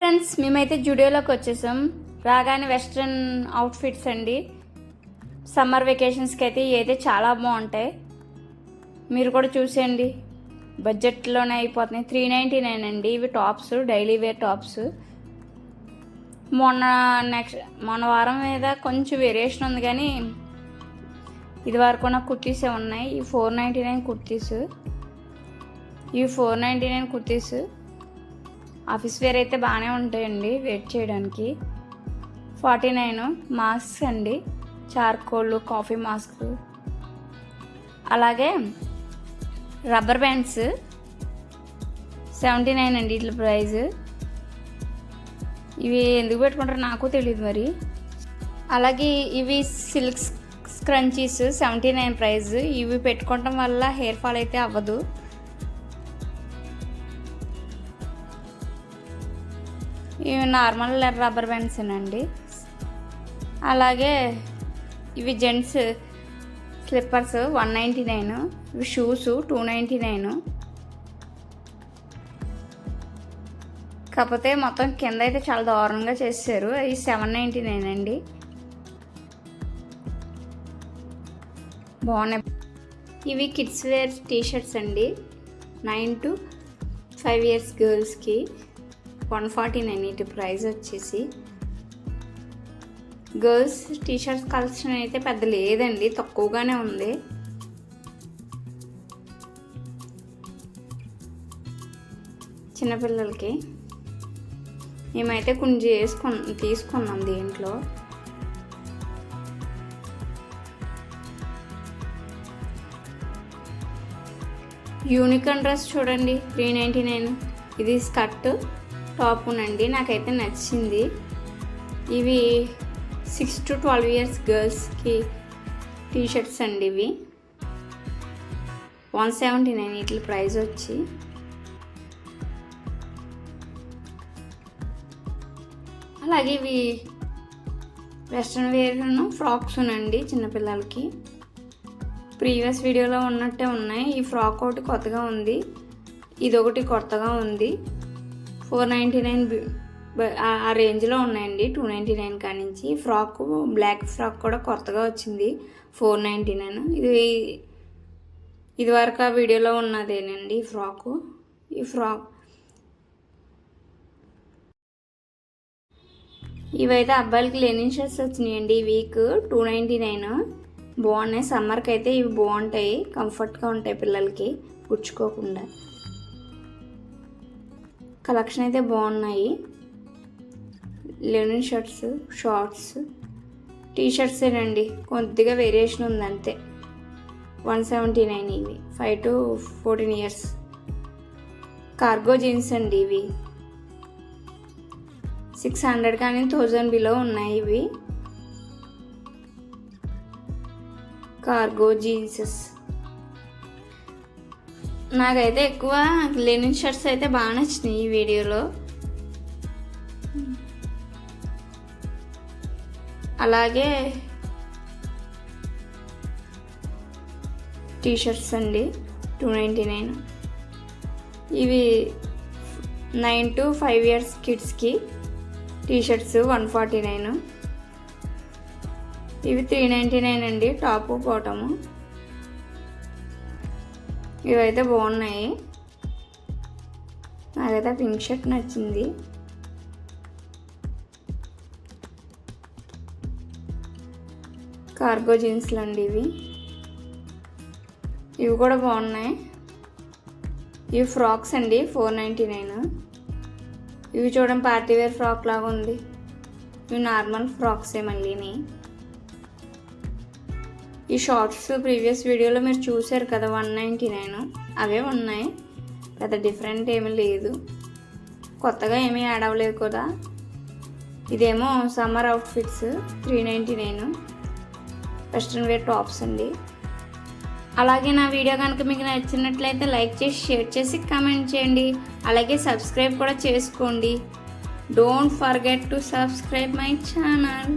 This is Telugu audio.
ఫ్రెండ్స్ మేమైతే జుడియోలోకి వచ్చేసాం. రాగానే వెస్ట్రన్ అవుట్ఫిట్స్ అండి. సమ్మర్ వెకేషన్స్కి అయితే చాలా బాగుంటాయి. మీరు కూడా చూసేయండి. బడ్జెట్లోనే అయిపోతున్నాయి. 399 అండి ఇవి టాప్స్, డైలీ వేర్ టాప్స్. మొన్న వారం మీద కొంచెం వేరియేషన్ ఉంది, కానీ ఇది వరకు ఉన్న కుర్తీసే ఉన్నాయి. ఈ 499 కుర్తీస్, ఇవి 499 కుర్తీస్. ఆఫీస్ వేర్ అయితే బాగానే ఉంటాయండి వెయిట్ చేయడానికి. 49 మాస్క్ అండి, చార్కోల్ కాఫీ మాస్క్. అలాగే రబ్బర్ బ్యాండ్స్ 79 అండి ఇట్ల ప్రైస్. ఇవి ఎందుకు పెట్టుకుంటారో నాకు తెలియదు మరి. అలాగే ఇవి సిల్క్ స్క్రంచీస్ 79 ప్రైస్. ఇవి పెట్టుకోవటం వల్ల హెయిర్ ఫాల్ అయితే అవ్వదు. ఇవి నార్మల్ రబ్బర్ బ్యాండ్స్ అండి. అలాగే ఇవి జెంట్స్ స్లిప్పర్స్ 199. ఇవి షూస్ 299. కాకపోతే మొత్తం కింద అయితే చాలా దారుణంగా చేశారు. అవి 799 అండి. బాగున్నాయి. ఇవి కిడ్స్ వేర్ టీషర్ట్స్ అండి. 9 to 5 years గర్ల్స్కి 149 ఇటు ప్రైస్ వచ్చేసి. గర్ల్స్ టీషర్ట్స్ కలెక్షన్ అయితే పెద్ద లేదండి, తక్కువగానే ఉంది. చిన్నపిల్లలకి మేమైతే కొన్ని తీసుకున్నాం దీంట్లో. యూనికార్న్ డ్రెస్ చూడండి 399. ఇది స్కర్ట్ టాపునండి, నాకైతే నచ్చింది. ఇవి 6 to 12 years గర్ల్స్కి టీషర్ట్స్ అండి. ఇవి 179 ఇట్ల ప్రైస్ వచ్చి. అలాగే ఇవి వెస్ట్రన్ వేర్ ఫ్రాక్స్ అండి చిన్నపిల్లలకి. ప్రీవియస్ వీడియోలో ఉన్నట్టే ఉన్నాయి. ఈ ఫ్రాక్ ఒకటి కొత్తగా ఉంది, ఇదొకటి కొత్తగా ఉంది. 499 ఆ రేంజ్లో ఉన్నాయండి. 299 కానించి. ఫ్రాక్ బ్లాక్ ఫ్రాక్ కూడా కొత్తగా వచ్చింది 499. ఇది వరకు ఆ వీడియోలో ఉన్నదేనండి ఫ్రాకు. ఈ ఫ్రాక్ ఇవైతే అబ్బాయిలకి లెనిన్ షర్ట్స్ వచ్చినాయండి ఈ వీక్ 299. బాగున్నాయి. సమ్మర్కి అయితే ఇవి బాగుంటాయి, కంఫర్ట్గా ఉంటాయి పిల్లలకి గుచ్చుకోకుండా. కలెక్షన్ అయితే బాగున్నాయి. లెనిన్ షర్ట్స్, షార్ట్స్, టీషర్ట్స్ ఏనండి, కొద్దిగా వేరియేషన్ ఉంది అంతే. 179 ఇవి 5 to 14 years. కార్గో జీన్స్ అండి ఇవి 600 కానీ 1000 బిలో ఉన్నాయి. ఇవి కార్గో జీన్సెస్. నాకైతే ఎక్కువ లెనిన్ షర్ట్స్ అయితే బాగా నచ్చినాయి ఈ వీడియోలో. అలాగే టీషర్ట్స్ అండి 299. ఇవి 9 to 5 years కిడ్స్కి టీషర్ట్స్ 149. ఇవి 399 అండి, టాపు బాటము. ఇవైతే బాగున్నాయి. నాకైతే పింక్ షర్ట్ నచ్చింది. కార్గో జీన్స్లు అండి ఇవి కూడా బాగున్నాయి. ఇవి ఫ్రాక్స్ అండి 499. ఇవి చూడండి పార్టీ వేర్ ఫ్రాక్ లాగా ఉంది. ఇవి నార్మల్ ఫ్రాక్సే మళ్ళీని. ఈ షార్ట్స్ ప్రీవియస్ వీడియోలో మీరు చూసారు కదా 199. అవే ఉన్నాయి, పెద్ద డిఫరెంట్ ఏమీ లేదు, కొత్తగా ఏమీ యాడ్ అవ్వలేదు కదా. ఇదేమో summer outfits 399 western wear tops అండి. అలాగే నా వీడియో కనుక మీకు నచ్చినట్లయితే లైక్ చేసి, షేర్ చేసి, కామెంట్ చేయండి. అలాగే సబ్స్క్రైబ్ కూడా చేసుకోండి. Don't forget to subscribe my channel.